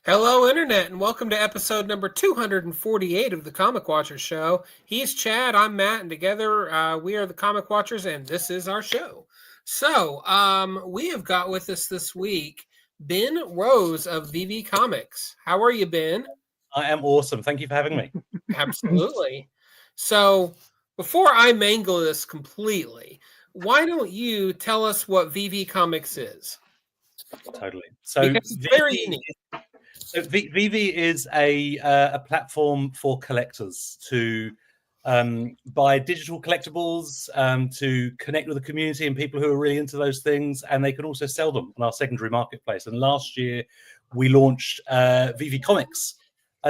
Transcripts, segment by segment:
Hello, Internet, and welcome to episode number 248 of the Comic Watchers Show. He's Chad, I'm Matt, and together we are the Comic Watchers, and this is our show. So, we have got with us this week Ben Rose of VeVe Comics. How are you, Ben? I am awesome. Thank you for having me. Absolutely. So, before I mangle this completely, why don't you tell us what VeVe Comics is? Totally. So Because it's very unique. VeVe is a platform for collectors to buy digital collectibles, to connect with the community and people who are really into those things, and they can also sell them on our secondary marketplace. And last year we launched VeVe Comics.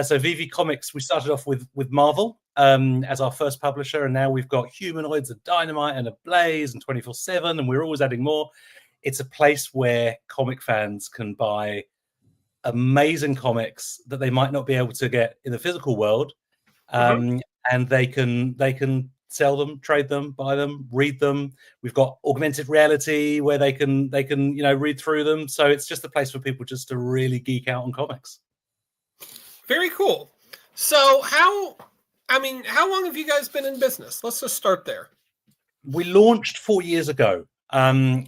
So VeVe Comics, we started off with Marvel as our first publisher, and now we've got Humanoids, and Dynamite, and Ablaze, and 24/7, and we're always adding more. It's a place where comic fans can buy amazing comics that they might not be able to get in the physical world, and they can sell them, trade them, buy them, read them. We've got augmented reality where they can read through them. So it's just a place for people just to really geek out on comics. Very cool. So how long have you guys been in business? Let's just start there. We launched 4 years ago.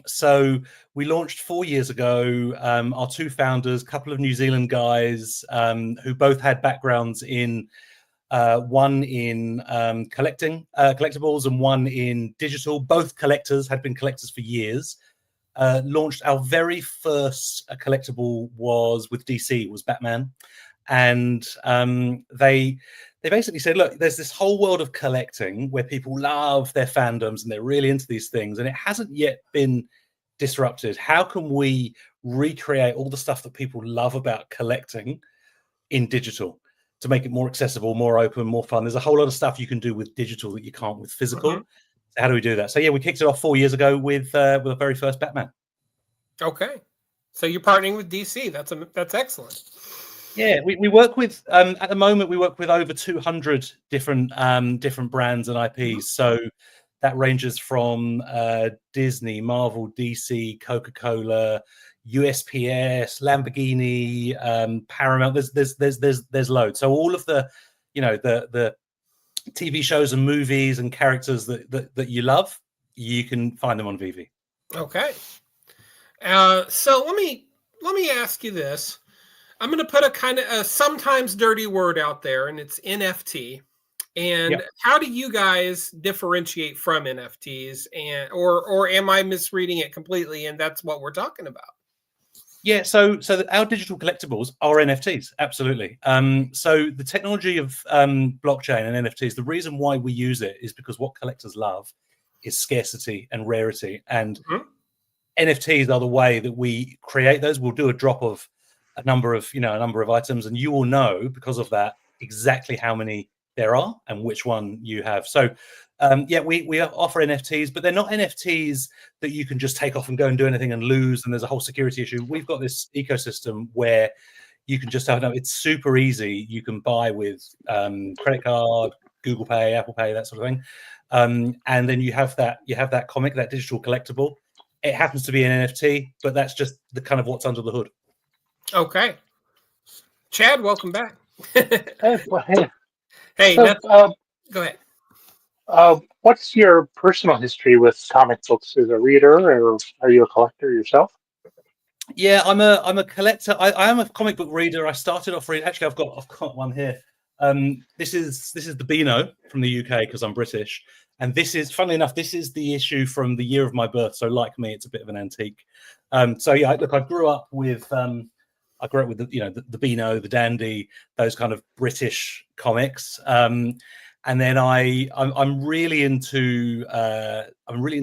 So we launched 4 years ago. Our two founders, a couple of New Zealand guys who both had backgrounds in one in collectibles and one in digital. Both collectors, had been collectors for years. Launched our very first collectible was with DC, was Batman. And they basically said, look, there's this whole world of collecting where people love their fandoms and they're really into these things, and it hasn't yet been disrupted. How can we recreate all the stuff that people love about collecting in digital to make it more accessible, more open, more fun? There's a whole lot of stuff you can do with digital that you can't with physical. So how do we do that? So yeah, we kicked it off 4 years ago with the very first Batman. Okay, so you're partnering with DC. That's excellent. Yeah, we work with at the moment we work with over 200 different brands and IPs. So that ranges from Disney, Marvel, DC, Coca-Cola, USPS, Lamborghini, Paramount. There's loads. So all of the the TV shows and movies and characters that you love, you can find them on VeVe. Okay. So let me ask you this. I'm going to put a kind of a sometimes dirty word out there, and it's NFT. And how do you guys differentiate from NFTs? And or am I misreading it completely? And that's what we're talking about. Yeah, so our digital collectibles are NFTs, absolutely. So the technology of blockchain and NFTs, the reason why we use it is because what collectors love is scarcity and rarity, and NFTs are the way that we create those. We'll do a drop of a number of items, and you will know because of that exactly how many there are and which one you have. So we offer NFTs, but they're not NFTs that you can just take off and go and do anything and lose, and there's a whole security issue. We've got this ecosystem where you can just it's super easy. You can buy with credit card, Google Pay, Apple Pay, that sort of thing, and then you have that comic, that digital collectible. It happens to be an NFT, but that's just the kind of what's under the hood. Okay. Chad, welcome back. Hey, go ahead. What's your personal history with comic books? As a reader, or are you a collector yourself? Yeah, I'm a collector. I am a comic book reader. I started off reading. Actually, I've got one here. This is the Beano from the UK because I'm British, and this is, funnily enough, this is the issue from the year of my birth. So, like me, it's a bit of an antique. So yeah, look, I grew up with the Beano, the Dandy, those kind of British comics. And then I'm really into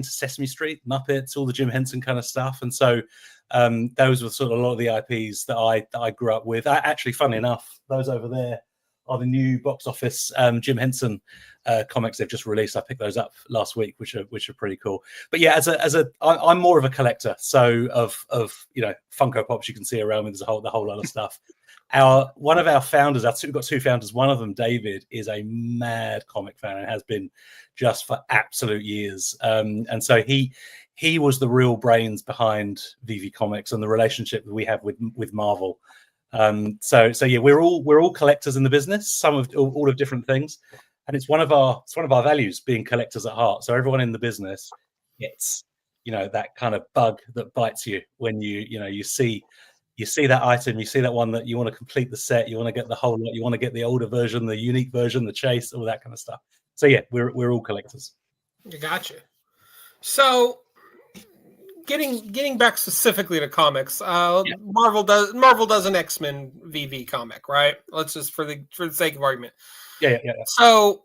Sesame Street, Muppets, all the Jim Henson kind of stuff. And so those were sort of a lot of the IPs that I grew up with. Actually, funnily enough, those over there are the new box office Jim Henson comics they've just released. I picked those up last week, which are pretty cool. But yeah, I'm more of a collector. So of Funko Pops you can see around me. There's the whole lot of stuff. One of our founders, we've got two founders. One of them, David, is a mad comic fan and has been just for absolute years. And so he was the real brains behind VeVe Comics and the relationship that we have with Marvel. So yeah, we're all collectors in the business, some of all of different things, and it's one of our values, being collectors at heart. So everyone in the business gets, that kind of bug that bites you when you see that item, you see that one that you want to complete the set, you want to get the whole lot, you want to get the older version, the unique version, the chase, all that kind of stuff. So yeah, we're all collectors. Gotcha. So getting back specifically to comics, Marvel does an X-Men VeVe comic, right? Let's just for the sake of argument. Yeah. So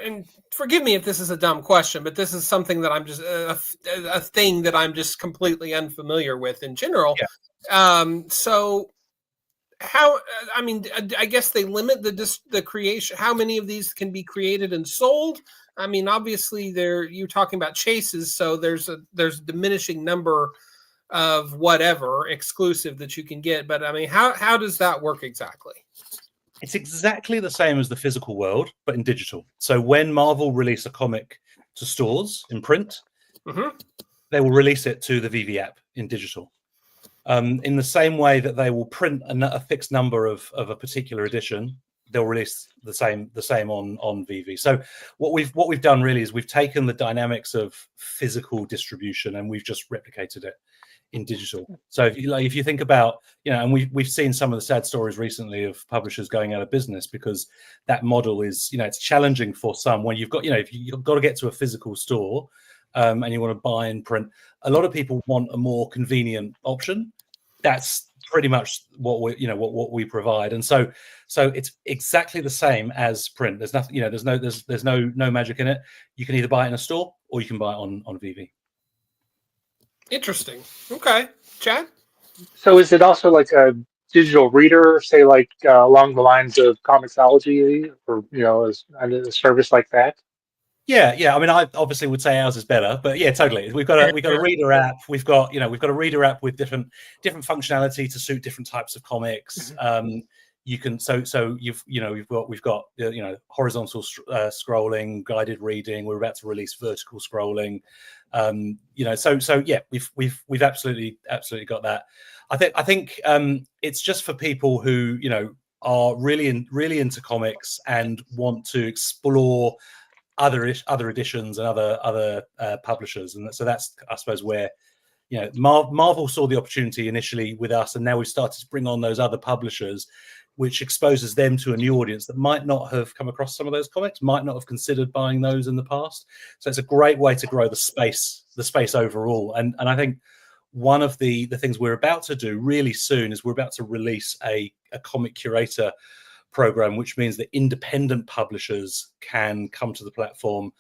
and forgive me if this is a dumb question, but this is something that I'm just a thing that I'm just completely unfamiliar with in general. Yeah. So how, I mean, I guess they limit the creation, how many of these can be created and sold. I mean, obviously you're talking about chases, so there's a diminishing number of whatever exclusive that you can get. But I mean, how does that work exactly? It's exactly the same as the physical world, but in digital. So when Marvel release a comic to stores in print, they will release it to the VeVe app in digital. In the same way that they will print a fixed number of a particular edition, they'll release the same on VeVe. So what we've done really is we've taken the dynamics of physical distribution and we've just replicated it in digital. So if you think about, and we've seen some of the sad stories recently of publishers going out of business because that model is, it's challenging for some when you've got, if you've got to get to a physical store and you want to buy and print. A lot of people want a more convenient option. That's pretty much what we provide, and so it's exactly the same as print. There's nothing, there's no magic in it. You can either buy it in a store or you can buy it on VeVe. Interesting. Okay, Chad. So is it also like a digital reader, say like along the lines of Comixology, or as a service like that? Yeah. I mean, I obviously would say ours is better, but yeah, totally. We've got a reader app. We've got a reader app with different functionality to suit different types of comics. You can we've got horizontal scrolling, guided reading. We're about to release vertical scrolling. So yeah, we've absolutely got that. I think it's just for people who are really into comics and want to explore other editions and other publishers, and so that's, I suppose, where Marvel saw the opportunity initially with us, and now we've started to bring on those other publishers, which exposes them to a new audience that might not have come across some of those comics, might not have considered buying those in the past. So it's a great way to grow the space overall. And I think one of the things we're about to do really soon is we're about to release a comic curator program, which means that independent publishers can come to the platform,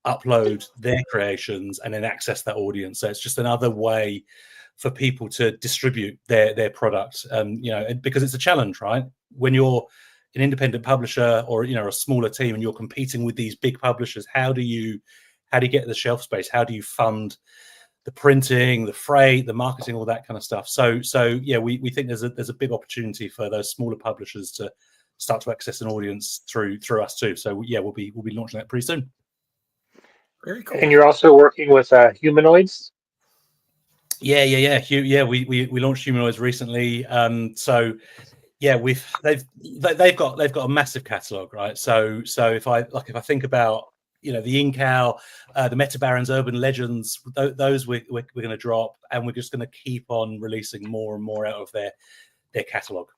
upload their creations, and then access that audience. So it's just another way for people to distribute their product, because it's a challenge, right? When you're an independent publisher or a smaller team and you're competing with these big publishers, how do you get the shelf space? How do you fund the printing, the freight, the marketing, all that kind of stuff? So yeah, we think there's a big opportunity for those smaller publishers to start to access an audience through us too. So yeah, we'll be launching that pretty soon. Very cool. And you're also working with humanoids. Yeah. We launched humanoids recently. So yeah, they've got a massive catalog, right? So if I think about the Incal, the Meta Barons, Urban Legends, those we're going to drop, and we're just going to keep on releasing more and more out of their catalog.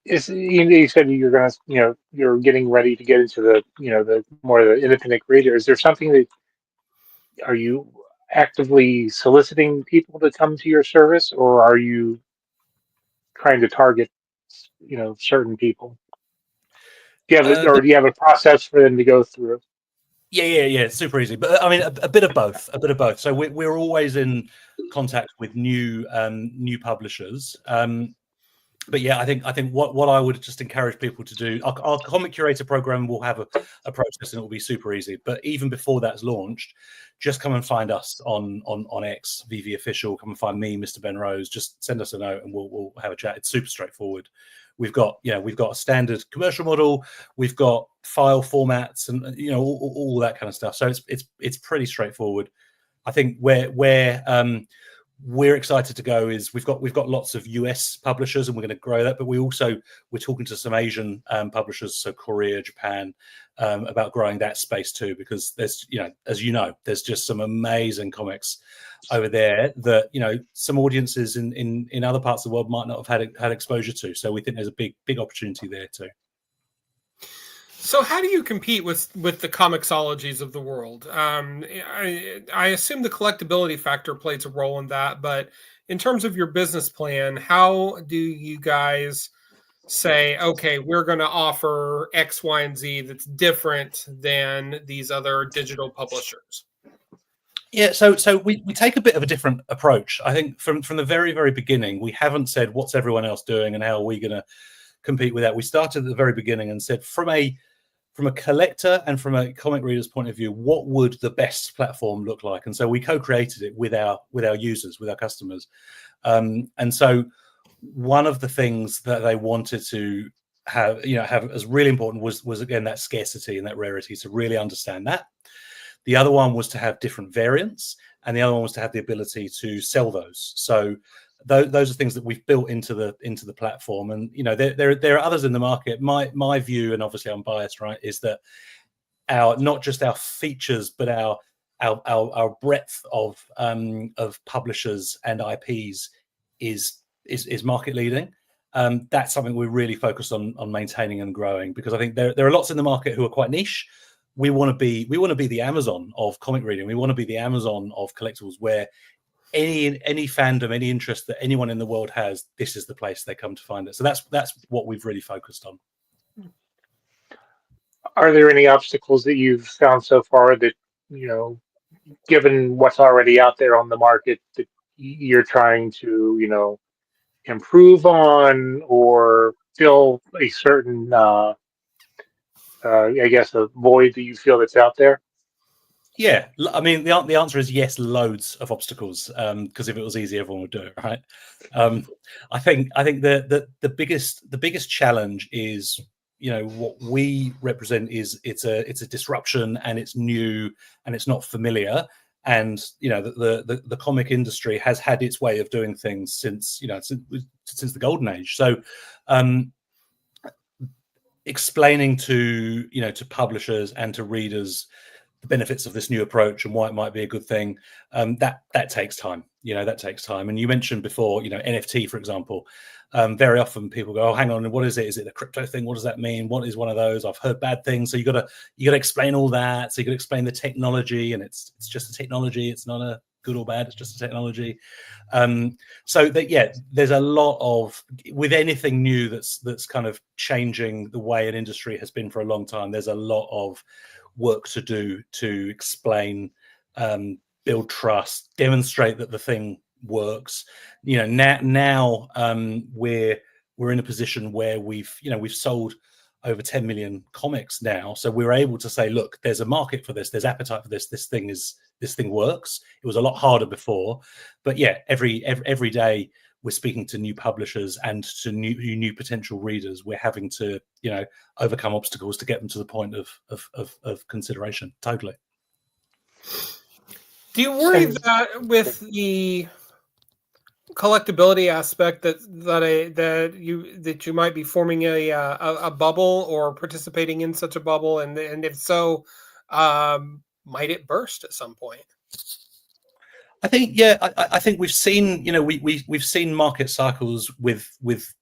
You said you're going to, you're getting ready to get into the, the more the independent creator. Is there something that, are you actively soliciting people to come to your service, or are you trying to target, certain people? Do you have a process for them to go through? Yeah, super easy. But I mean, a bit of both. So we're always in contact with new publishers. But yeah, I think what I would just encourage people to do, our comic curator program will have a process and it will be super easy. But even before that's launched, just come and find us on X, VeVe Official. Come and find me, Mr. Ben Rose. Just send us a note and we'll have a chat. It's super straightforward. We've got a standard commercial model. We've got file formats and all that kind of stuff. So it's pretty straightforward. I think where we're excited to go is we've got lots of US publishers, and we're going to grow that, but we're talking to some Asian publishers, so Korea, Japan, about growing that space too, because there's, as you know, there's just some amazing comics over there that some audiences in other parts of the world might not have had exposure to. So we think there's a big opportunity there too. So how do you compete with the comiXologies of the world? I assume the collectability factor plays a role in that, but in terms of your business plan, how do you guys say, okay, we're going to offer X, Y, and Z that's different than these other digital publishers? Yeah, so we take a bit of a different approach. I think from the very, very beginning, we haven't said what's everyone else doing and how are we going to compete with that. We started at the very beginning and said from a collector and from a comic reader's point of view, what would the best platform look like? And so we co-created it with our users, with our customers. And so one of the things that they wanted to have as really important was again that scarcity and that rarity, to really understand that. The other one was to have different variants, and the other one was to have the ability to sell those. So those are things that we've built into the platform. And there are others in the market. My view, and obviously I'm biased, right, is that not just our features, but our breadth of publishers and IPs is market leading. That's something we're really focused on maintaining and growing, because I think there are lots in the market who are quite niche. We want to be the Amazon of comic reading. We want to be the Amazon of collectibles, where any fandom, any interest that anyone in the world has, this is the place they come to find it. So that's what we've really focused on. Are there any obstacles that you've found so far that, given what's already out there on the market, that you're trying to, improve on or fill a certain, I guess, a void that you feel that's out there? Yeah, I mean, the answer is yes, loads of obstacles. Because if it was easy, everyone would do it, right? I think the biggest challenge is, what we represent is it's a disruption, and it's new and it's not familiar. And the comic industry has had its way of doing things since the golden age. So explaining to publishers and to readers the benefits of this new approach and why it might be a good thing, that takes time. That takes time. And you mentioned before, NFT, for example. Very often people go, "Oh, hang on, what is it? Is it a crypto thing? What does that mean? What is one of those? I've heard bad things." So you got to explain all that. So you got to explain the technology, and it's just a technology. It's not a good or bad. It's just a technology. So that, yeah, there's a lot of, with anything new that's kind of changing the way an industry has been for a long time, there's a lot of work to do to explain, build trust, demonstrate that the thing works. Now we're in a position where we've sold over 10 million comics now, so we're able to say, look, there's a market for this, there's appetite for this thing works. It was a lot harder before, but yeah, every day we're speaking to new publishers and to new potential readers. We're having to overcome obstacles to get them to the point of consideration. Totally. Do you worry that with the collectability aspect that you might be forming a bubble or participating in such a bubble, and if so, might it burst at some point? I think, yeah, I think we've seen, we've seen market cycles with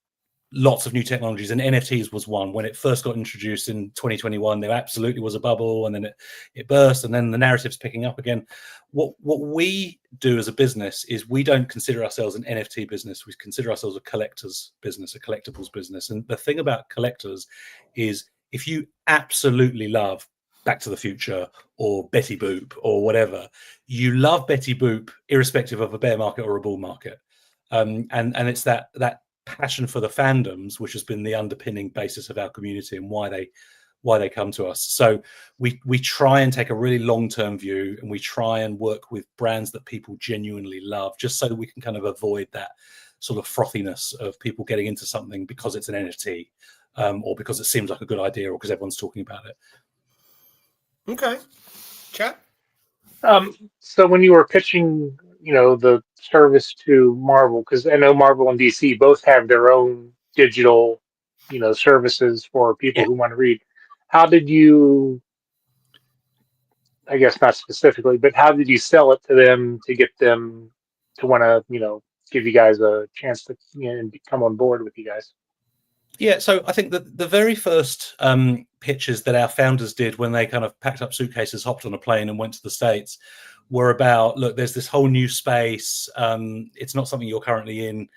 lots of new technologies, and NFTs was one. When it first got introduced in 2021, there absolutely was a bubble, and then it burst, and then the narrative's picking up again. What we do as a business is we don't consider ourselves an NFT business. We consider ourselves a collector's business, a collectibles business. And the thing about collectors is, if you absolutely love Back to the Future or Betty Boop or whatever, you love Betty Boop irrespective of a bear market or a bull market. And it's that passion for the fandoms which has been the underpinning basis of our community and why they come to us. So we try and take a really long-term view, and we try and work with brands that people genuinely love, just so that we can kind of avoid that sort of frothiness of people getting into something because it's an NFT, or because it seems like a good idea, or because everyone's talking about it. Okay. Chat. So when you were pitching, the service to Marvel? Because I know Marvel and DC both have their own digital, services for people Yeah. who want to read. How did you, I guess not specifically, but how did you sell it to them to get them to want to, give you guys a chance to and come on board with you guys? Yeah, so I think that the very first pitches that our founders did when they kind of packed up suitcases, hopped on a plane, and went to the States were about, look, there's this whole new space. It's not something you're currently in.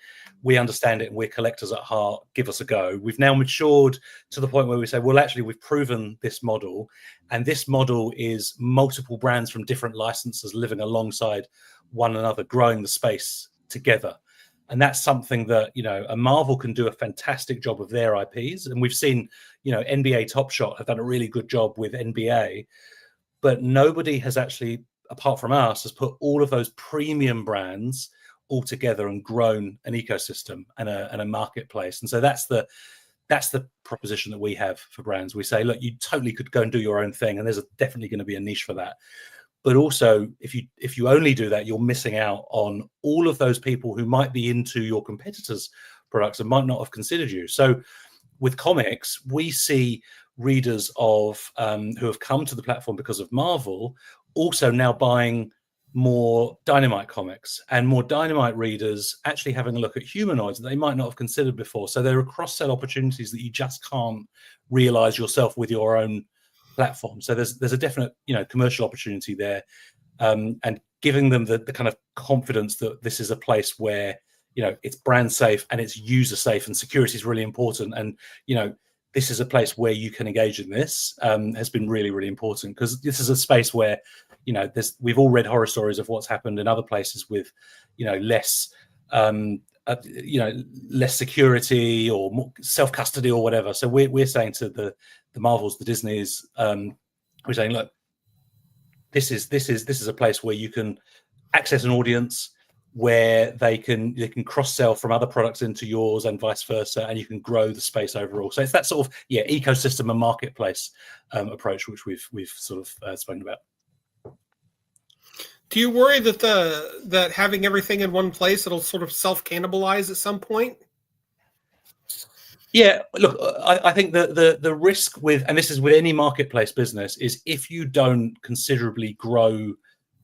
We understand it, and we're collectors at heart. Give us a go. We've now matured to the point where we say, well, actually, we've proven this model, and this model is multiple brands from different licenses living alongside one another, growing the space together. And that's something that, a Marvel can do a fantastic job of their IPs. And we've seen, NBA Top Shot have done a really good job with NBA, but nobody has actually, apart from us, has put all of those premium brands all together and grown an ecosystem and a marketplace. And so that's the proposition that we have for brands. We say, look, you totally could go and do your own thing, and there's definitely going to be a niche for that. But also, if you only do that, you're missing out on all of those people who might be into your competitors' products and might not have considered you. So with comics, we see readers of who have come to the platform because of Marvel also now buying more Dynamite comics, and more Dynamite readers actually having a look at humanoids that they might not have considered before. So there are cross-sell opportunities that you just can't realize yourself with your own platform. So there's a definite commercial opportunity there, and giving them the kind of confidence that this is a place where it's brand safe and it's user safe, and security is really important, and this is a place where you can engage in this, has been really, really important, because this is a space where we've all read horror stories of what's happened in other places with less less security or more self-custody or whatever. So we're saying to the Marvels, the Disneys, we're saying, look, this is a place where you can access an audience, where they can cross-sell from other products into yours and vice versa, and you can grow the space overall. So it's that sort of ecosystem and marketplace approach which we've sort of spoken about. Do you worry that having everything in one place, it'll sort of self-cannibalize at some point? Yeah, look, I think the risk with, and this is with any marketplace business, is if you don't considerably grow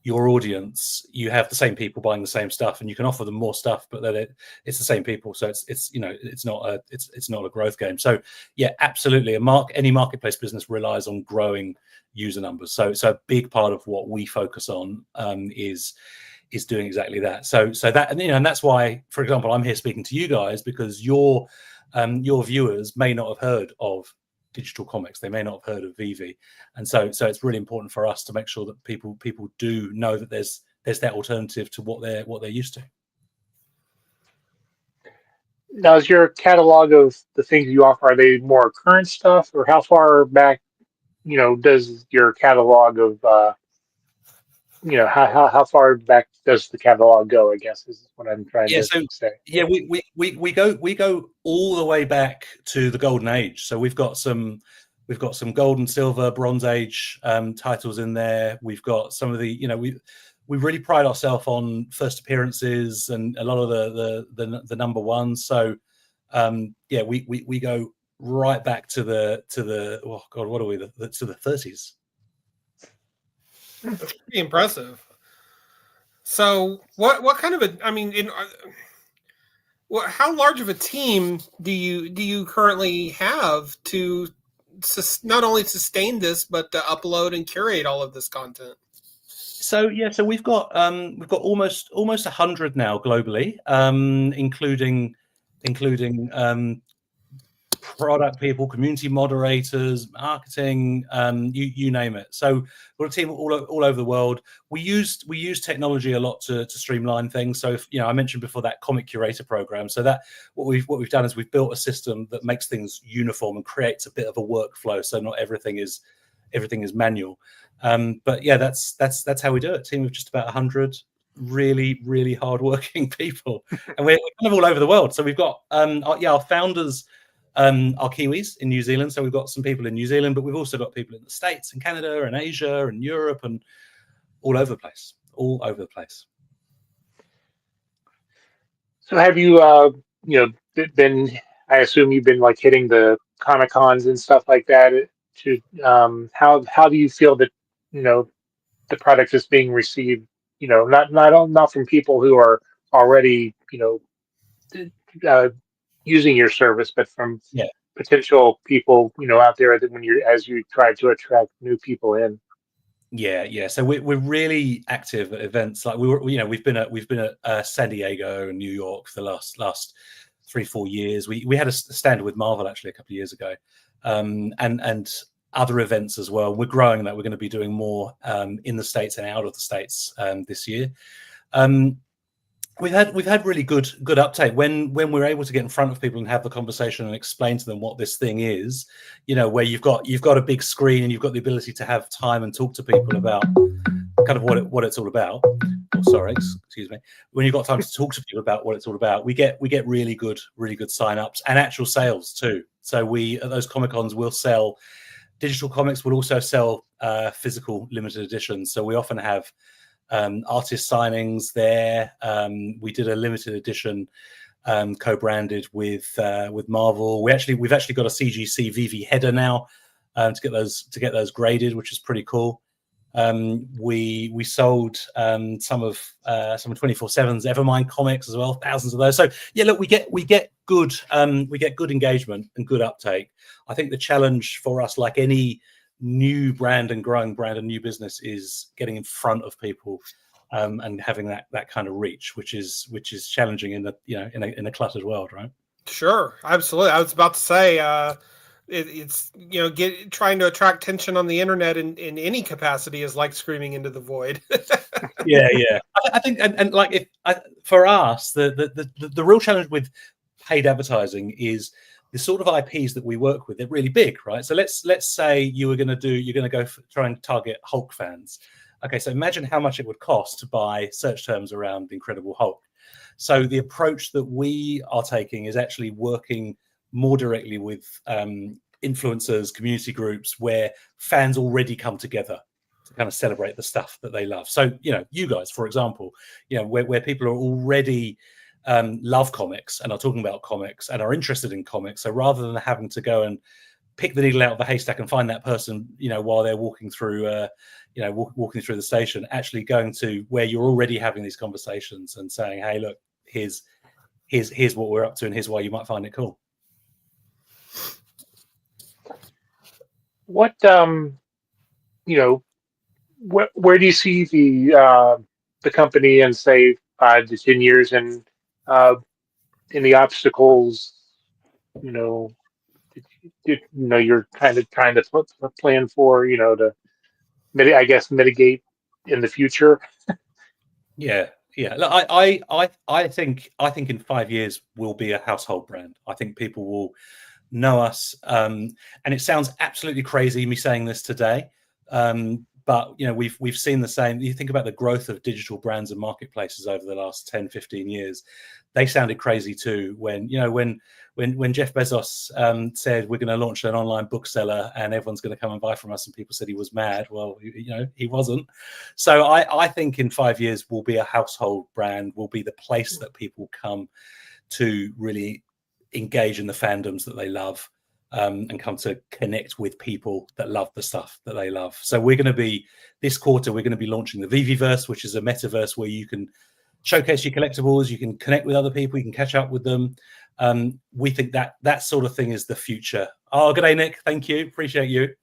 your audience, you have the same people buying the same stuff, and you can offer them more stuff, but then it's the same people, so it's not a growth game. So yeah, absolutely, any marketplace business relies on growing user numbers. So a big part of what we focus on is doing exactly that. So that, and that's why, for example, I'm here speaking to you guys, because your viewers may not have heard of digital comics, they may not have heard of VeVe, and so it's really important for us to make sure that people do know that there's that alternative to what they're used to. Now, is your catalog of the things you offer, are they more current stuff, or how far back, does your catalog of, how far back does the catalog go, I guess, is what I'm trying to say. Yeah, we go all the way back to the golden age. So we've got some gold and silver, bronze age titles in there. We've got some of the, we really pride ourselves on first appearances and a lot of the number ones. So we go right back to the oh god, what are we, to the 30s. That's pretty impressive. So what kind of a, I mean, how large of a team do you currently have to not only sustain this, but to upload and curate all of this content? So we've got almost 100 now globally, including product people, community moderators, marketing, you name it. So we've got a team all over the world. We use technology a lot to streamline things. So I mentioned before that comic curator program. So that what we've done is we've built a system that makes things uniform and creates a bit of a workflow. So not everything is manual. But yeah, that's how we do it. A team of just about 100 really, really hardworking people, and we're kind of all over the world. So we've got our founders are Kiwis in New Zealand, so we've got some people in New Zealand, but we've also got people in the States and Canada and Asia and Europe and all over the place. So have you, been? I assume you've been like hitting the Comic Cons and stuff like that. To how do you feel that you know the product is being received? Not from people who are already uh, using your service, but from Yeah. potential people out there that as you try to attract new people in. Yeah. So we're really active at events. Like we've been at San Diego and New York for the last 3-4 years. We had a stand with Marvel actually a couple of years ago, and other events as well. We're growing that. We're going to be doing more in the States and out of the States this year. Um, we've had really good uptake when we're able to get in front of people and have the conversation and explain to them what this thing is, where you've got a big screen and you've got the ability to have time and talk to people about kind of what it's all about. Oh, sorry, excuse me. When you've got time to talk to people about what it's all about, we get really good sign-ups and actual sales too. So we at those Comic Cons will sell digital comics. We'll also sell physical limited editions. So we often have artist signings there. We did a limited edition co-branded with Marvel. We've actually got a CGC VeVe header now to get those graded, which is pretty cool. We sold some of 24/7's Evermind comics as well, thousands of those. So yeah, look, we get good engagement and good uptake. I think the challenge for us, like any new brand and growing brand and new business, is getting in front of people and having that kind of reach, which is challenging in a cluttered world, right? Sure, absolutely. I was about to say it's trying to attract attention on the internet in any capacity is like screaming into the void. Yeah. I think and like for us the real challenge with paid advertising is the sort of IPs that we work with. They're really big, right? So let's say you're going to go try and target Hulk fans. Okay, so imagine how much it would cost to buy search terms around the Incredible Hulk. So the approach that we are taking is actually working more directly with influencers, community groups where fans already come together to kind of celebrate the stuff that they love. So, you guys, for example, where people are already love comics and are talking about comics and are interested in comics. So rather than having to go and pick the needle out of the haystack and find that person, while they're walking through, walking through the station, actually going to where you're already having these conversations and saying, hey, look, here's what we're up to and here's why you might find it cool. What where do you see the company in say 5 to 10 years, and in the obstacles you know you're kind of trying to plan for to mitigate in the future? Yeah. Look, I think in 5 years we'll be a household brand. I think people will know us, and it sounds absolutely crazy me saying this today, but we've seen the same. You think about the growth of digital brands and marketplaces over the last 10-15 years. They sounded crazy too when Jeff Bezos said we're going to launch an online bookseller and everyone's going to come and buy from us, and people said he was mad. Well, he wasn't. So I think in 5 years we'll be a household brand. We'll be the place that people come to really engage in the fandoms that they love, and come to connect with people that love the stuff that they love. So this quarter we're going to be launching the VeVeverse, which is a metaverse where you can showcase your collectibles, you can connect with other people, you can catch up with them. We think that sort of thing is the future. Oh, good day, Nick. Thank you. Appreciate you.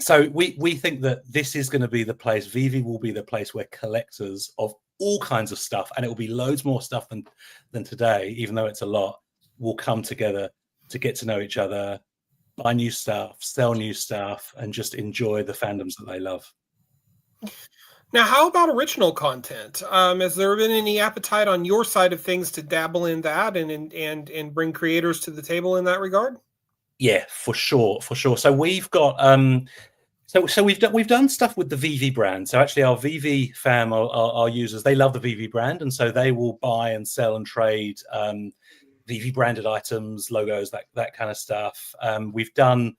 So we think that this is going to be the place. VeVe will be the place where collectors of all kinds of stuff, and it will be loads more stuff than today, even though it's a lot, will come together to get to know each other, buy new stuff, sell new stuff, and just enjoy the fandoms that they love. Now, how about original content? Has there been any appetite on your side of things to dabble in that and bring creators to the table in that regard? Yeah, for sure. So we've got so we've done stuff with the VeVe brand. So actually, our VeVe fam, our users, they love the VeVe brand, and so they will buy and sell and trade VeVe branded items, logos, that kind of stuff. We've done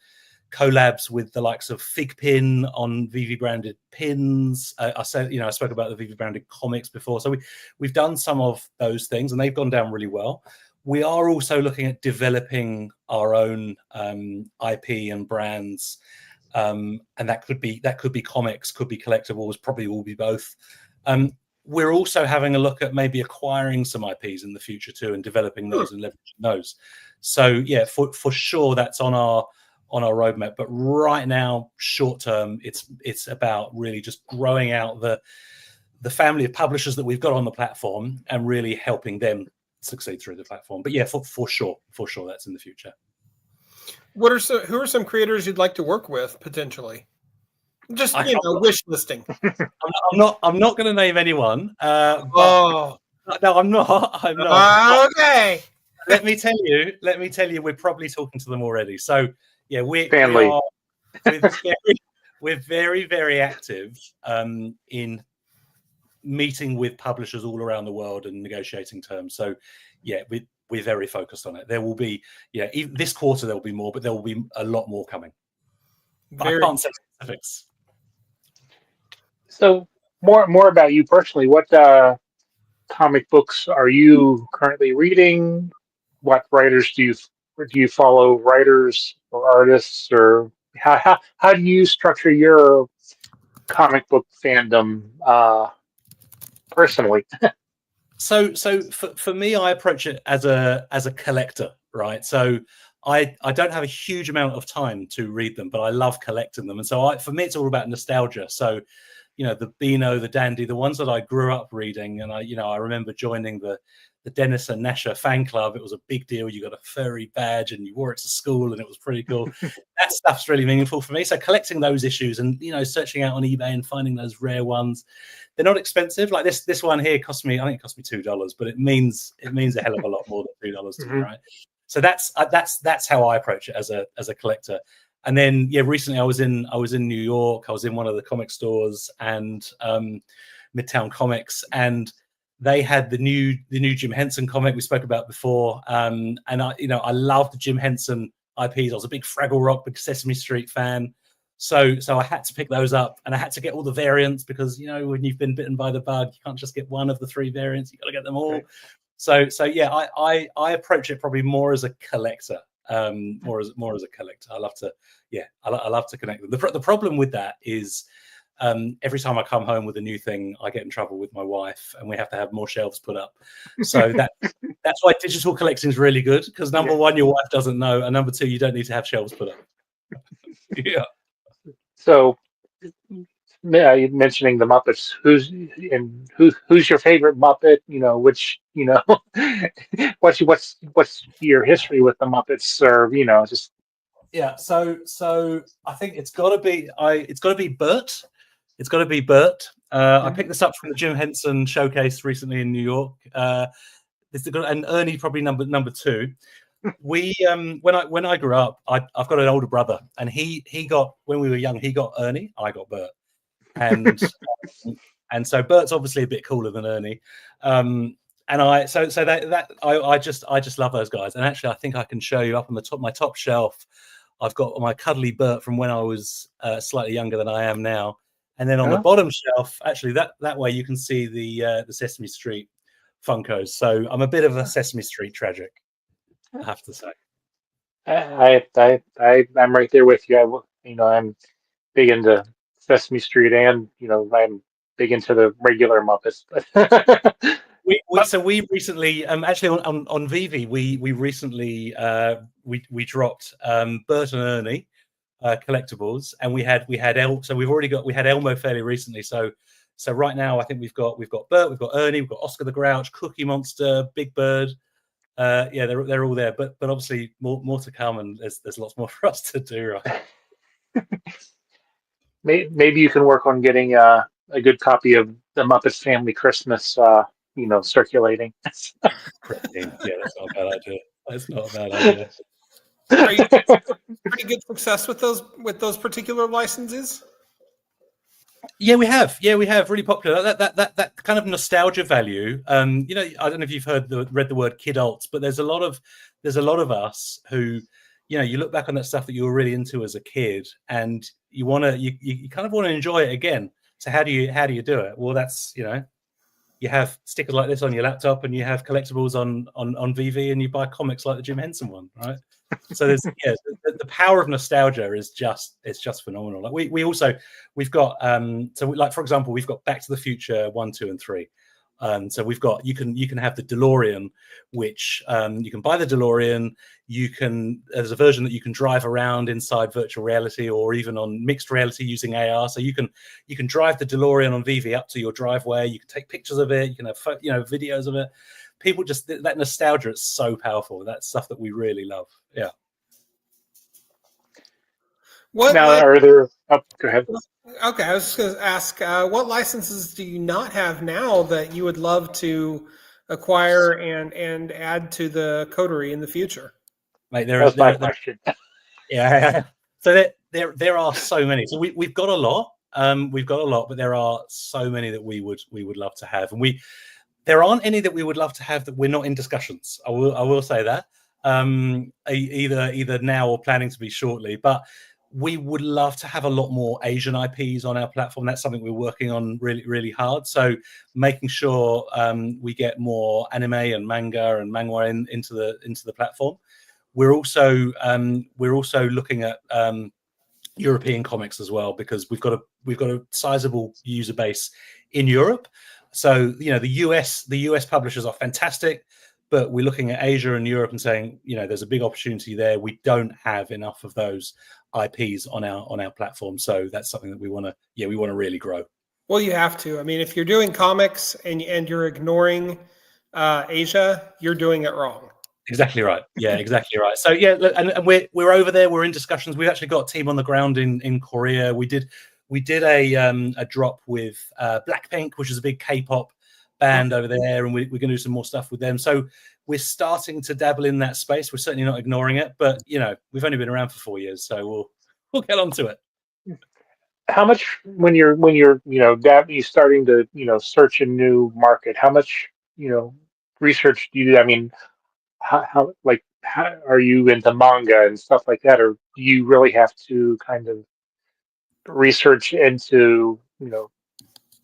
collabs with the likes of Fig Pin on VeVe branded pins. I said, I spoke about the VeVe branded comics before. So we've done some of those things, and they've gone down really well. We are also looking at developing our own IP and brands, and that could be comics, could be collectibles, probably will be both. We're also having a look at maybe acquiring some IPs in the future too, and developing those and leveraging those. So yeah, for sure, that's on our roadmap. But right now, short term, it's about really just growing out the family of publishers that we've got on the platform and really helping them succeed through the platform. But yeah, for sure, that's in the future. Who are some creators you'd like to work with potentially? Just wish listing. I'm not going to name anyone. No, I'm not. Okay. Let me tell you, we're probably talking to them already. So yeah, we're very, very active in meeting with publishers all around the world and negotiating terms. So yeah, we're very focused on it. There will be, even this quarter there will be more, but there will be a lot more coming. But I can't say specifics. So more about you personally. What comic books are you currently reading? What writers do you follow? Writers or artists, or how do you structure your comic book fandom personally? So for me, I approach it as a collector, right? So I don't have a huge amount of time to read them, but I love collecting them. And so for me, it's all about nostalgia. So, the Beano, the Dandy, the ones that I grew up reading. And I remember joining the Dennis and Nasher fan club. It was a big deal. You got a furry badge and you wore it to school, and it was pretty cool. That stuff's really meaningful for me. So collecting those issues and, searching out on eBay and finding those rare ones. They're not expensive. Like this one here cost me, I think it cost me $2, but it means a hell of a lot more than $2 to me, right? So that's how I approach it as a collector. And then recently I was in New York. I was in one of the comic stores and Midtown Comics, and they had the new Jim Henson comic we spoke about before. And I love the Jim Henson IPs. I was a big Fraggle Rock, big Sesame Street fan. So I had to pick those up, and I had to get all the variants because when you've been bitten by the bug, you can't just get one of the 3 variants. You got to get them all. Okay. So yeah, I approach it probably more as a collector, more as a collector. I love to connect them. The problem with that is every time I come home with a new thing, I get in trouble with my wife, and we have to have more shelves put up. So that's why digital collecting is really good, because number one, your wife doesn't know, and number two, you don't need to have shelves put up. Yeah. So, you're mentioning the Muppets. Who's your favorite Muppet? Which what's your history with the Muppets, or just yeah. So I think it's got to be Bert. It's got to be Bert. I picked this up from the Jim Henson showcase recently in New York. And Ernie probably number 2. We when I grew up, I've got an older brother, and he got, when we were young, he got Ernie, I got Bert, and and so Bert's obviously a bit cooler than Ernie, and I just love those guys. And actually, I think I can show you up on my top shelf. I've got my cuddly Bert from when I was slightly younger than I am now, and then on the bottom shelf, actually that way you can see the Sesame Street Funkos. So I'm a bit of a Sesame Street tragic, I have to say. I'm right there with you. I'm big into Sesame Street, and I'm big into the regular Muppets. we recently actually on VeVe we recently we dropped Bert and Ernie collectibles, and we had Elmo fairly recently. So right now I think we've got Bert, we've got Ernie, we've got Oscar the Grouch, Cookie Monster, Big Bird. They're all there, but obviously more to come, and there's lots more for us to do, right? Maybe you can work on getting a good copy of the Muppets Family Christmas, circulating. Yeah, that's not a bad idea. That's not a bad idea. Are you pretty good success with those particular licenses? Yeah, we have really popular. That kind of nostalgia value. I don't know if you've read the word kid alts, but there's a lot of us who, you look back on that stuff that you were really into as a kid, and you kind of want to enjoy it again. So how do you do it? Well, that's you have stickers like this on your laptop, and you have collectibles on VeVe, and you buy comics like the Jim Henson one, right? So there's the power of nostalgia is just phenomenal. Like we've got like, for example, we've got Back to the Future 1, 2, and 3. So we've got you can have the DeLorean, which you can buy the DeLorean. There's a version that you can drive around inside virtual reality or even on mixed reality using AR. So you can drive the DeLorean on VeVe up to your driveway. You can take pictures of it. You can have videos of it. People just that nostalgia is so powerful. That's stuff that we really love. Yeah. Are there? Oh, go ahead. Okay, I was just going to ask, what licenses do you not have now that you would love to acquire and add to the coterie in the future? Mate, That's my question. Yeah. So there are so many. So we've got a lot. But there are so many that we would love to have, and there aren't any that we would love to have that we're not in discussions. I will say that either now or planning to be shortly, but we would love to have a lot more Asian IPs on our platform. That's something we're working on really, really hard. So making sure we get more anime and manga and manhwa into the platform. We're also looking at European comics as well, because we've got a sizable user base in Europe. So the US publishers are fantastic, but we're looking at Asia and Europe and saying, there's a big opportunity there. We don't have enough of those IPs on our platform, so that's something that we want to really grow. Well, you have to. I mean, if you're doing comics and you're ignoring Asia, you're doing it wrong. Exactly right. Yeah, exactly right. So look, and we're over there. We're in discussions. We've actually got a team on the ground in Korea. We did a drop with Blackpink, which is a big K-pop band over there, and we're going to do some more stuff with them. So we're starting to dabble in that space. We're certainly not ignoring it, but we've only been around for 4 years, so we'll get onto it. How much when you're starting to search a new market? How much research do you do? I mean, how are you into manga and stuff like that, or do you really have to kind of research into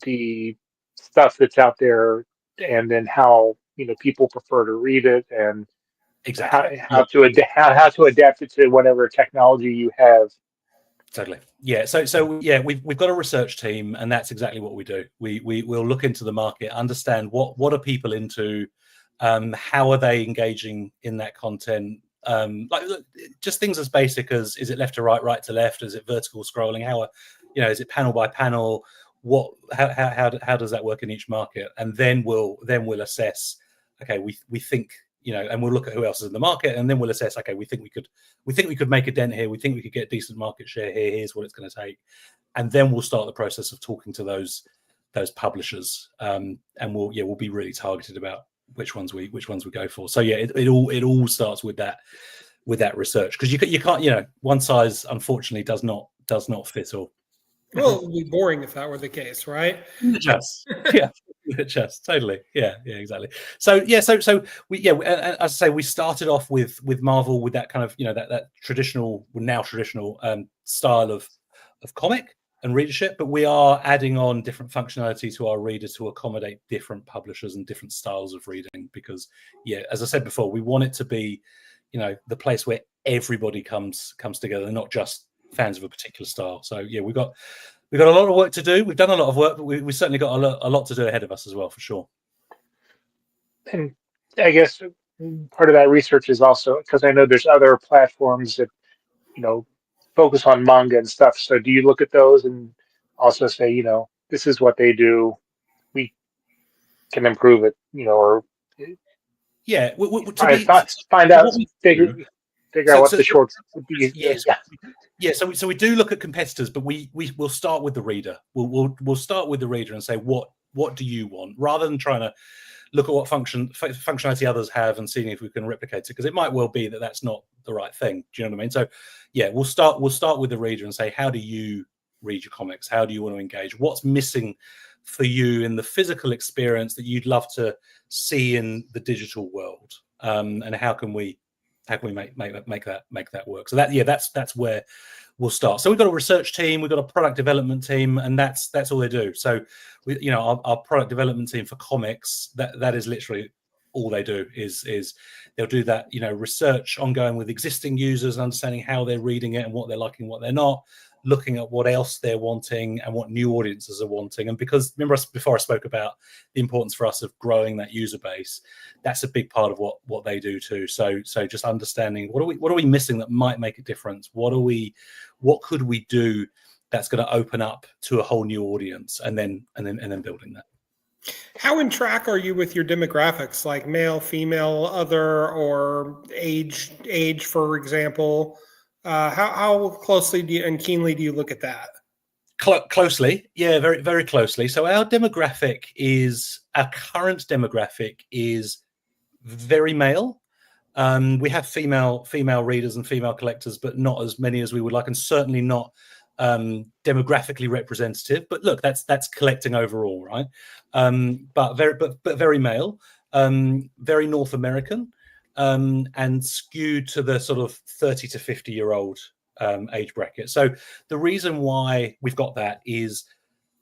the stuff that's out there, and then how people prefer to read it, and exactly how to adapt it to whatever technology you have? Totally. Yeah. So we've got a research team, and that's exactly what we do. We'll look into the market, understand what are people into, how are they engaging in that content, like just things as basic as, is it left to right, right to left, is it vertical scrolling, how is it panel by panel, how does that work in each market, and then we'll assess. Okay, we think and we'll look at who else is in the market, and then we'll assess. Okay, we think we could make a dent here. We think we could get decent market share here. Here's what it's going to take, and then we'll start the process of talking to those publishers, and we'll be really targeted about which ones we go for. So it all starts with that research, because you can't one size unfortunately does not fit all. Well, it would be boring if that were the case, right? Just totally. Yeah, exactly. So we as I say, we started off with Marvel, with that kind of that traditional style of comic and readership, but we are adding on different functionality to our reader to accommodate different publishers and different styles of reading, because as I said before, we want it to be the place where everybody comes together, not just fans of a particular style. So we've got a lot of work to do. We've done a lot of work, but we certainly got a lot to do ahead of us as well, for sure. And I guess part of that research is also because I know there's other platforms that focus on manga and stuff. So do you look at those and also say, this is what they do, we can improve it, or find out, figure out what the shorts would be? So we do look at competitors, but we will start with the reader. We'll start with the reader and say, what do you want, rather than trying to look at what functionality others have and seeing if we can replicate it, because it might well be that that's not the right thing. Do you know what I mean? So we'll start with the reader and say, how do you read your comics? How do you want to engage? What's missing for you in the physical experience that you'd love to see in the digital world? And how can we How can we make that work? So that's where we'll start. So we've got a research team, we've got a product development team, and that's all they do. So our product development team for comics, that is literally all they do is they'll do that, research ongoing with existing users and understanding how they're reading it and what they're liking, what they're not, looking at what else they're wanting and what new audiences are wanting. And because remember before I spoke about the importance for us of growing that user base, that's a big part of what they do too. So just understanding what are we missing that might make a difference? What could we do that's going to open up to a whole new audience, and then building that. How in track are you with your demographics, like male, female, other, or age, for example? How closely and keenly do you look at that? Closely, yeah, very, very closely. So our current demographic is very male. We have female readers and female collectors, but not as many as we would like, and certainly not demographically representative. But look, that's collecting overall, right? But very male, very North American, and skewed to the sort of 30 to 50-year-old age bracket. So the reason why we've got that is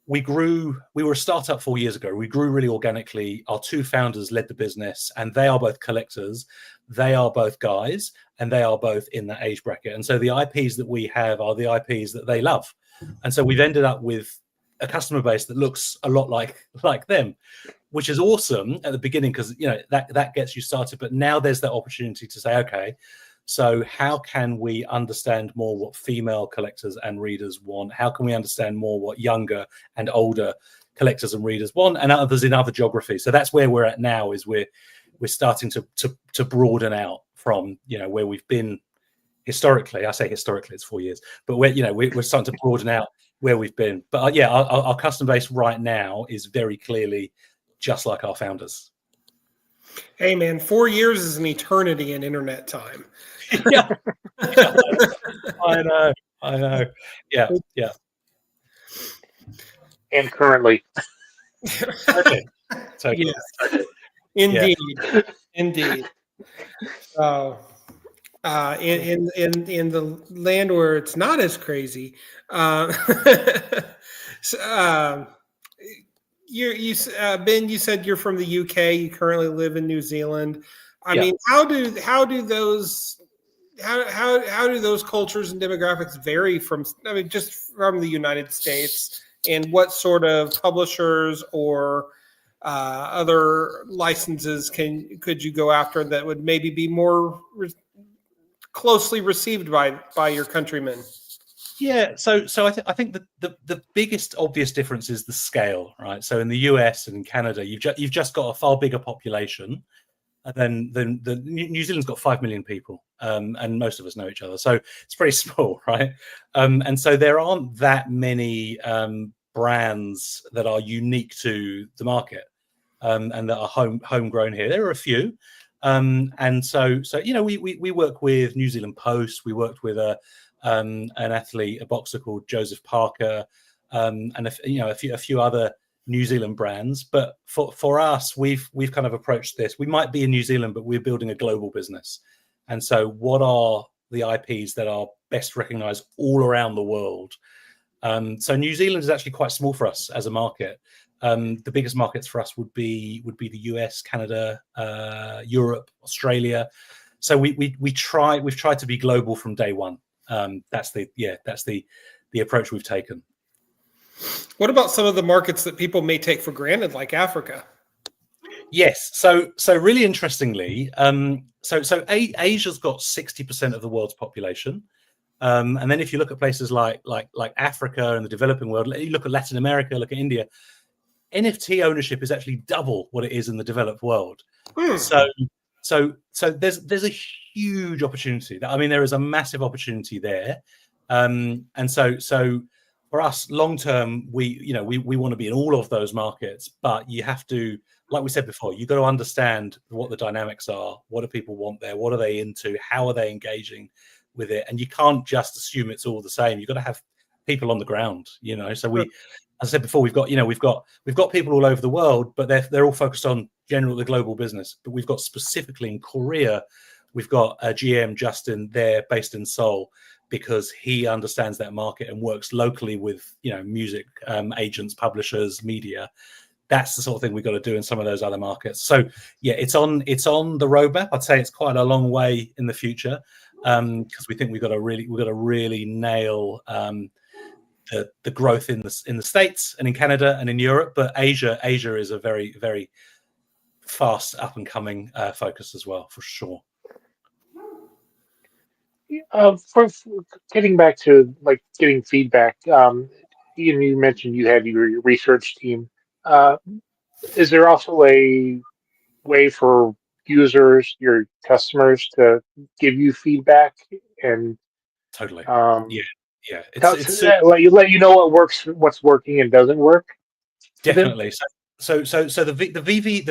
we were a startup 4 years ago. We grew really organically. Our two founders led the business, and they are both collectors. They are both guys, and they are both in that age bracket. And so the IPs that we have are the IPs that they love. And so we've ended up with a customer base that looks a lot like them, which is awesome at the beginning because that gets you started. But now there's that opportunity to say, okay, so how can we understand more what female collectors and readers want? How can we understand more what younger and older collectors and readers want, and others in other geographies? So that's where we're at now. Is we're starting to broaden out from where we've been historically. I say historically, it's 4 years, but we're starting to broaden out where we've been. But our customer base right now is very clearly just like our founders. Hey man, 4 years is an eternity in internet time. Yeah. I know. Yeah. And currently. Okay. Yes. Indeed. So in the land where it's not as crazy, Ben, you said you're from the UK. You currently live in New Zealand. I mean, how do those cultures and demographics vary from? I mean, just from the United States, and what sort of publishers or other licenses could you go after that would maybe be more closely received by your countrymen? Yeah, so I think the biggest obvious difference is the scale, right? So in the US and in Canada, you've just got a far bigger population, and then the New Zealand's got 5 million people, and most of us know each other, so it's pretty small, right? And so there aren't that many brands that are unique to the market, and that are homegrown here. There are a few, and so we work with New Zealand Post. We worked with an athlete, a boxer called Joseph Parker, and a few other New Zealand brands. But for us, we've kind of approached this. We might be in New Zealand, but we're building a global business. And so what are the IPs that are best recognized all around the world? So New Zealand is actually quite small for us as a market. The biggest markets for us would be the US, Canada, Europe, Australia. So we've tried to be global from day one. That's the approach we've taken. What about some of the markets that people may take for granted, like Africa? Yes. So really interestingly, Asia's got 60% of the world's population. And then if you look at places like Africa and the developing world, you look at Latin America, look at India, NFT ownership is actually double what it is in the developed world. So there's a huge opportunity. I mean, there is a massive opportunity there. And so for us, long term, we want to be in all of those markets, but you have to, like we said before, you've got to understand what the dynamics are. What do people want there? What are they into? How are they engaging with it? And you can't just assume it's all the same. You've got to have people on the ground, So as I said before, we've got people all over the world, but they're all focused on the global business. But we've got specifically in Korea, we've got a GM, Justin, there based in Seoul, because he understands that market and works locally with, you know, music agents, publishers, media. That's the sort of thing we've got to do in some of those other markets. So yeah, it's on the roadmap. I'd say it's quite a long way in the future, because we think we've got to really nail the growth in the States and in Canada and in Europe. But Asia is a very, very fast up and coming focus as well, for sure. For getting back to like getting feedback, you mentioned you had your research team. Uh, is there also a way for users, your customers, to give you feedback and Totally. um, Yeah. let you know what works, what's working and doesn't work for them? Definitely. So the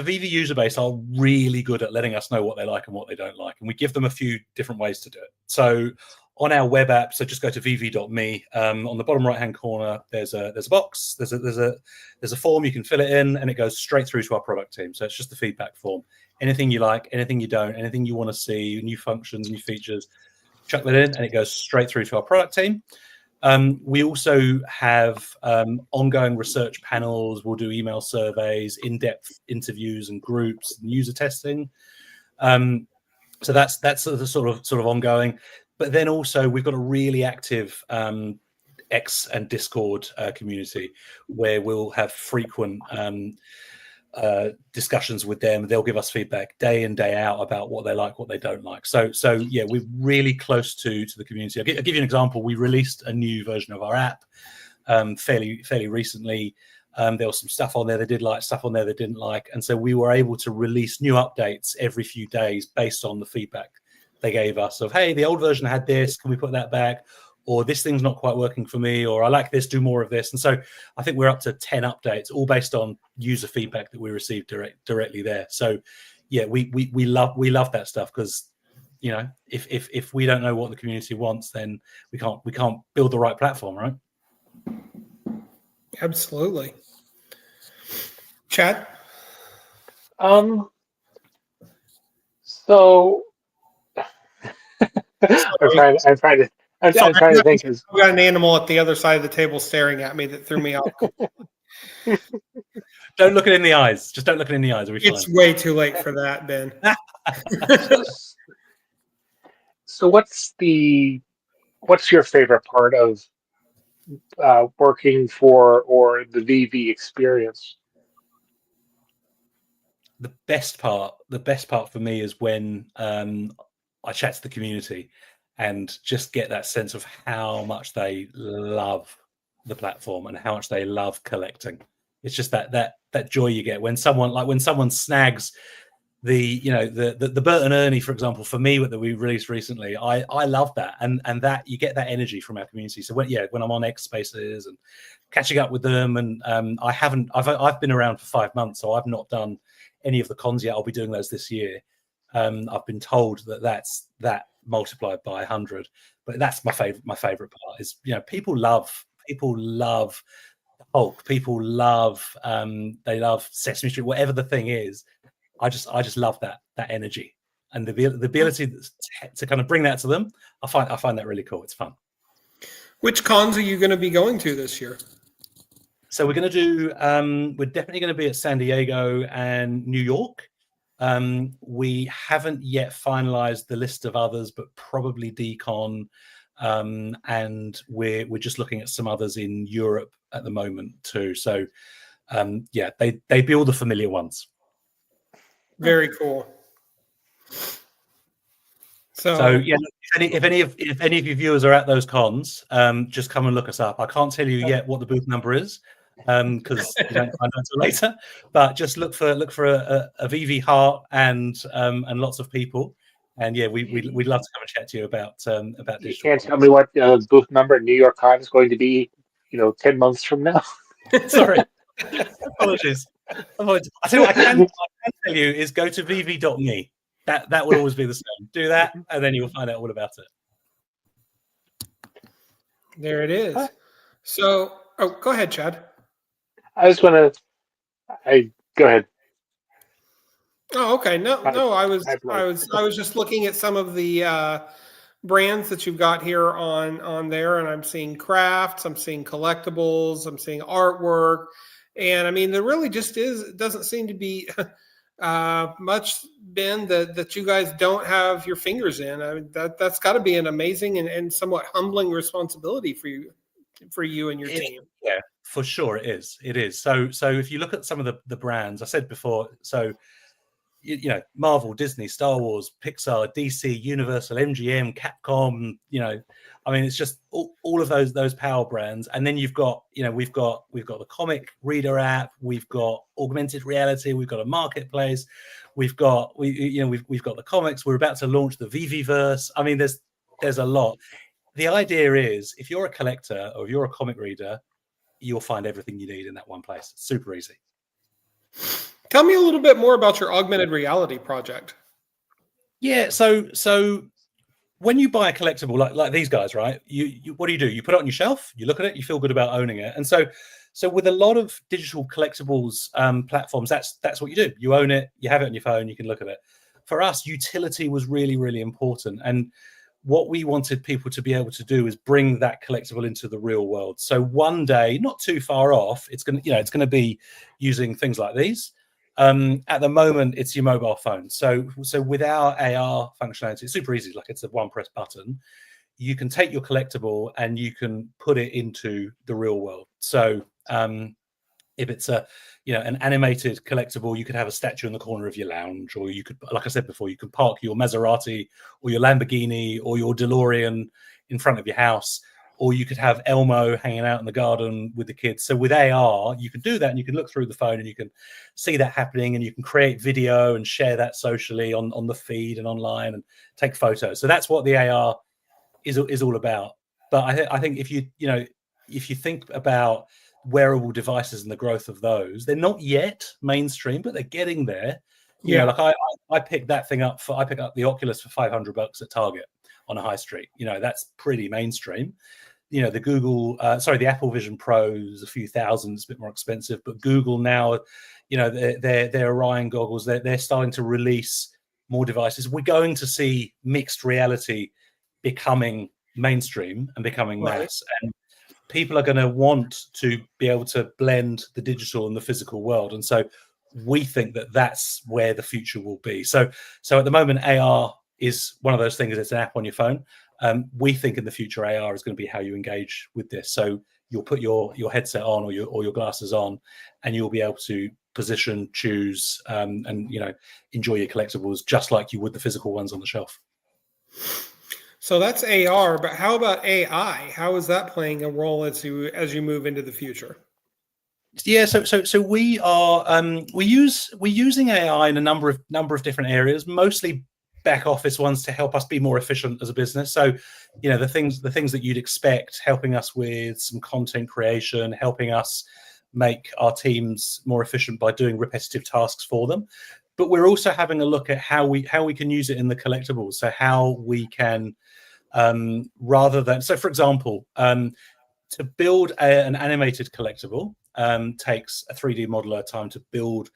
VeVe user base are really good at letting us know what they like and what they don't like, and we give them a few different ways to do it. So on our web app, so just go to VeVe.me. On the bottom right hand corner, there's a box. There's a form, you can fill it in, and it goes straight through to our product team. So it's just the feedback form. Anything you like, anything you don't, anything you want to see, new functions, new features, chuck that in, and it goes straight through to our product team. We also have ongoing research panels. We'll do email surveys, in-depth interviews and groups, and user testing. So that's the sort of ongoing. But then also we've got a really active X and Discord community where we'll have frequent discussions with them. They'll give us feedback day in, day out about what they like, what they don't like. So yeah, we're really close to the community. I'll give you an example. We released a new version of our app fairly recently. There was some stuff on there they did like, stuff on there they didn't like, and so we were able to release new updates every few days based on the feedback they gave us of, hey, the old version had this, can we put that back? Or this thing's not quite working for me, or I like this, do more of this. And so I think we're up to 10 updates, all based on user feedback that we received directly there. So yeah, we love that stuff, because, you know, if we don't know what the community wants, then we can't build the right platform, right? Absolutely. Chad? So I'm trying to think. I've got an animal at the other side of the table staring at me that threw me off. Don't look it in the eyes. Just don't look it in the eyes. It's way too late for that, Ben. So what's your favorite part of working for, or the VeVe experience? The best part for me is when I chat to the community and just get that sense of how much they love the platform and how much they love collecting. It's just that joy you get when someone snags the Bert and Ernie, for example, for me, that we released recently. I love that, and that you get that energy from our community. So when I'm on X Spaces and catching up with them, and I've been around for 5 months, so I've not done any of the cons yet. I'll be doing those this year. I've been told that's multiplied by 100, but that's my favorite part is, you know, people love Hulk, people love they love Sesame Street, whatever the thing is. I just love that energy and the ability to kind of bring that to them. I find that really cool. It's fun. Which cons are you going to be going to this year? So we're going to do we're definitely going to be at San Diego and New York. We haven't yet finalized the list of others, but probably DCon, and we're just looking at some others in Europe at the moment too. So yeah, they'd be all the familiar ones. Very cool. So yeah, if any of your viewers are at those cons, just come and look us up. I can't tell you yet what the booth number is, because you don't find out until later. But just look for a VeVe heart and lots of people. And yeah, we'd love to come and chat to you about digital. You can't tell me what booth number at New York Con is going to be, 10 months from now. Sorry, apologies. I tell you what, I can tell you is go to VeVe.me. That will always be the same. Do that, and then you'll find out all about it. There it is. So, go ahead, Chad. Go ahead. Oh, okay. No, I was I've I like was I was just looking at some of the brands that you've got here on there, and I'm seeing crafts, I'm seeing collectibles, I'm seeing artwork, and I mean there really just doesn't seem to be much, Ben, that you guys don't have your fingers in. I mean, that's got to be an amazing and somewhat humbling responsibility for you and your team. Yeah, for sure it is. It is. So if you look at some of the brands I said before, so you know, Marvel, Disney, Star Wars, Pixar, DC, Universal, MGM, Capcom, you know, I mean, it's just all of those power brands. And then you've got, you know, we've got the comic reader app, we've got augmented reality, we've got a marketplace, we've got we've got the comics, we're about to launch the VeVe-verse. I mean, there's a lot. The idea is if you're a collector or if you're a comic reader, you'll find everything you need in that one place. It's super easy. Tell me a little bit more about your augmented reality project. Yeah, so when you buy a collectible like these guys, right? You what do? You put it on your shelf, you look at it, you feel good about owning it. And so with a lot of digital collectibles platforms, that's what you do. You own it, you have it on your phone, you can look at it. For us, utility was really, really important. And what we wanted people to be able to do is bring that collectible into the real world. So one day, not too far off, it's gonna be using things like these. At the moment, it's your mobile phone. So with our AR functionality, it's super easy. Like it's a one press button. You can take your collectible and you can put it into the real world. So if it's an animated collectible, you could have a statue in the corner of your lounge, or you could, like I said before, you can park your Maserati or your Lamborghini or your DeLorean in front of your house, or you could have Elmo hanging out in the garden with the kids. So with AR, you can do that, and you can look through the phone and you can see that happening, and you can create video and share that socially on the feed and online and take photos. So that's what the AR is all about. But I think if you think about wearable devices and the growth of those, they're not yet mainstream, but they're getting there. You know, like I picked that thing up I picked up the Oculus for $500 at Target on a high street. You know, that's pretty mainstream. You know, the Apple Vision Pro is a few thousand, it's a bit more expensive, but Google now, you know, their Orion goggles, they're starting to release more devices. We're going to see mixed reality becoming mainstream and becoming mass, and people are going to want to be able to blend the digital and the physical world. And so we think that that's where the future will be. So at the moment, AR is one of those things. It's an app on your phone. We think in the future, AR is going to be how you engage with this. So you'll put your headset on or your glasses on, and you'll be able to position, choose, and enjoy your collectibles just like you would the physical ones on the shelf. So that's AR, but how about AI? How is that playing a role as you move into the future? Yeah, so we are we're using AI in a number of different areas, mostly back office ones to help us be more efficient as a business. So, you know, the things that you'd expect, helping us with some content creation, helping us make our teams more efficient by doing repetitive tasks for them. But we're also having a look at how we can use it in the collectibles. So how we can for example, to build an animated collectible takes a 3D modeler time to build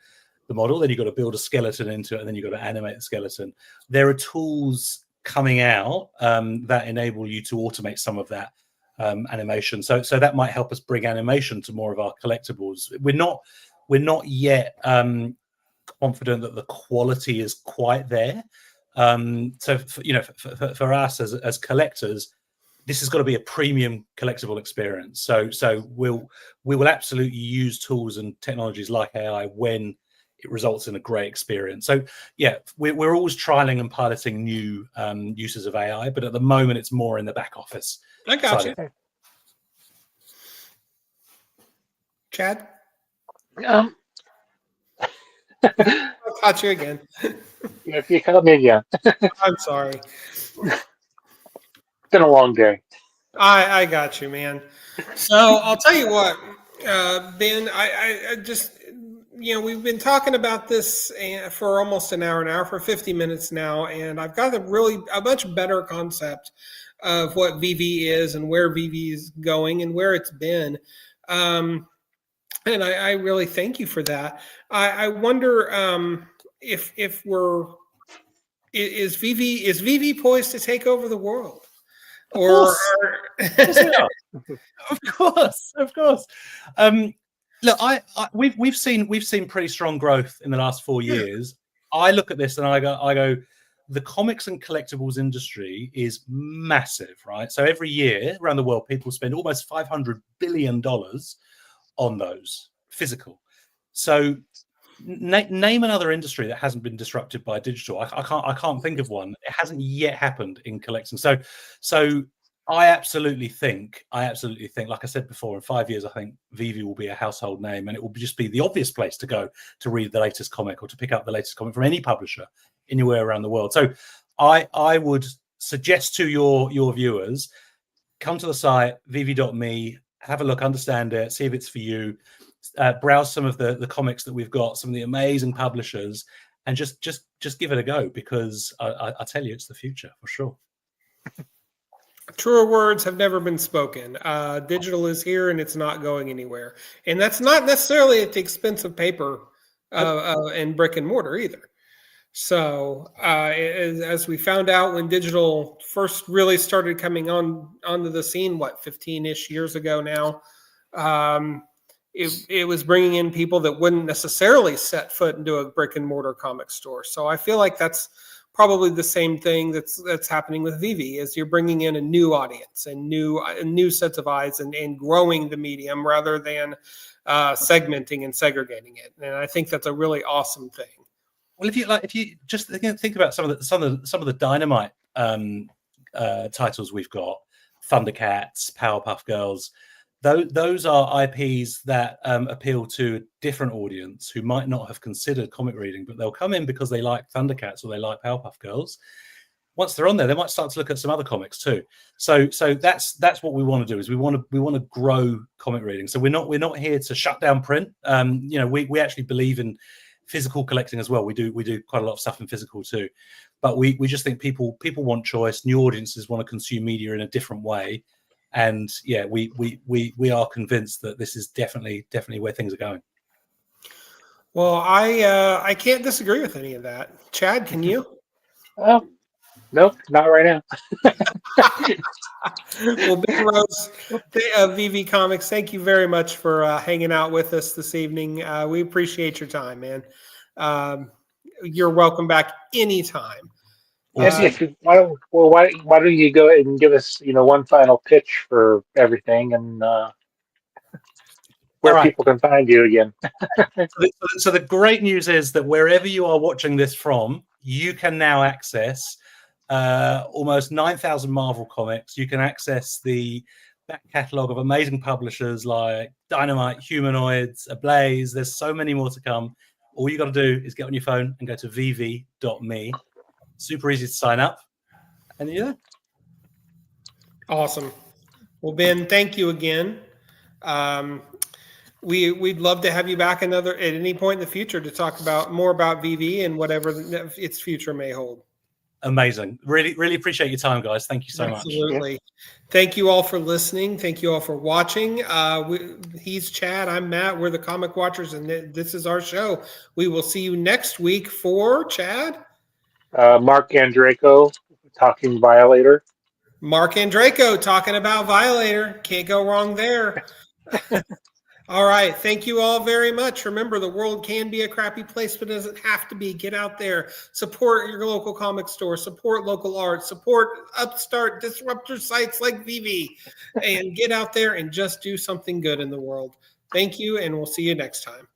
the model. Then you've got to build a skeleton into it, and then you've got to animate the skeleton. There are tools coming out that enable you to automate some of that animation. So that might help us bring animation to more of our collectibles. We're not yet confident that the quality is quite there. So for us as collectors, this has got to be a premium collectible experience. So we will absolutely use tools and technologies like AI when it results in a great experience. So yeah, we're always trialing and piloting new uses of AI, but at the moment it's more in the back office. I got you, Chad. I'll caught you again. if you cut me again. I'm sorry. It's been a long day. I got you, man. So I'll tell you what, Ben. I just we've been talking about this for almost an hour, for 50 minutes now, and I've got a much better concept of what VeVe is and where VeVe is going and where it's been. And I really thank you for that. I wonder, if we're is VeVe poised to take over the world? Of Or course they are. Of course. Look, we've seen pretty strong growth in the last 4 years. I look at this and I go, the comics and collectibles industry is massive, right? So every year around the world, people spend almost $500 billion on those physical. So name another industry that hasn't been disrupted by digital. I can't think of one. It hasn't yet happened in collecting. So I absolutely think, like I said before, in 5 years, I think VeVe will be a household name, and it will just be the obvious place to go to read the latest comic or to pick up the latest comic from any publisher anywhere around the world. So I would suggest to your viewers, come to the site, VeVe.me, have a look, understand it, see if it's for you, browse some of the comics that we've got, some of the amazing publishers, and just give it a go, because I tell you, it's the future for sure. Truer words have never been spoken. Digital is here and it's not going anywhere. And that's not necessarily at the expense of paper and brick and mortar either. So as we found out when digital first really started coming onto the scene, 15-ish years ago now, it was bringing in people that wouldn't necessarily set foot into a brick and mortar comic store. So I feel like that's probably the same thing that's happening with VeVe, is you're bringing in a new audience and new sets of eyes and growing the medium rather than segmenting and segregating it. And I think that's a really awesome thing. Well, if you just think about some of the Dynamite titles we've got, Thundercats, Powerpuff Girls, those are IPs that appeal to a different audience who might not have considered comic reading, but they'll come in because they like Thundercats or they like Powerpuff Girls. Once they're on there, they might start to look at some other comics too. So that's what we want to do, is we want to grow comic reading. So we're not here to shut down print. We actually believe in physical collecting as well. We do quite a lot of stuff in physical too, but we just think people want choice. New audiences want to consume media in a different way. And yeah, we are convinced that this is definitely where things are going. Well, I can't disagree with any of that. Chad, can you? Nope, not right now. Well, Ben Rose, VeVe Comics, thank you very much for hanging out with us this evening. We appreciate your time, man. You're welcome back anytime. Why don't you go ahead and give us, one final pitch for everything, and where people can find you again. So the great news is that wherever you are watching this from, you can now access almost 9,000 Marvel comics. You can access the back catalogue of amazing publishers like Dynamite, Humanoids, Ablaze. There's so many more to come. All you got to do is get on your phone and go to VeVe.me. Super easy to sign up. And yeah. Awesome. Well, Ben, thank you again. We'd love to have you back at any point in the future to talk more about VeVe and whatever its future may hold. Amazing. Really appreciate your time, guys. Thank you so much. Absolutely. Thank you all for listening. Thank you all for watching. He's Chad. I'm Matt. We're the Comic Watchers, and this is our show. We will see you next week for Chad. Mark Andraco talking Violator. Mark Andraco talking about Violator. Can't go wrong there. All right. Thank you all very much. Remember, the world can be a crappy place, but it doesn't have to be. Get out there. Support your local comic store. Support local art. Support upstart disruptor sites like VeVe. And get out there and just do something good in the world. Thank you, and we'll see you next time.